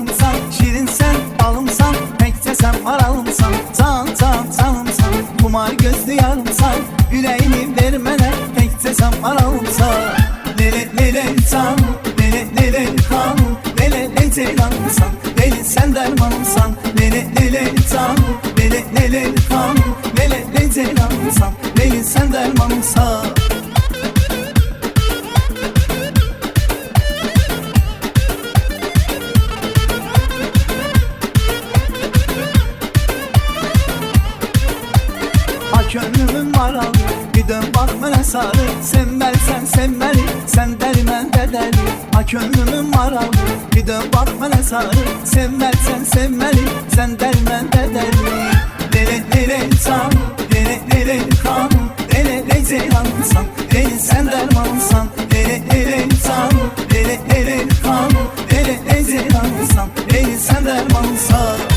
balımsan, şirin sen balımsan, pek desem aralımsan, can can canımsan, kumar gözlü yarımsan, yüreğimi vermene pek desem aralımsan. Lele lele can, lele lele kan, lele lele ceylanımsan, deli sen dermanımsan. Lele lele can, lele lele kan, lele lele ceylanımsan, deli sen dermanımsan. Gönlümün maralı, bir dön bak bana sarı. Sen belsen sen beni, sen deli ben de deli. Ha gönlümün maralı, bir dön bak bana sarı. Sen belsen sen beni, sen deli ben de deli. Lele lele can, lele lele kan, lele lele ceylansan, deli sen dermansan. Lele lele can, lele lele kan, lele lele ceylansan, deli sen dermansan.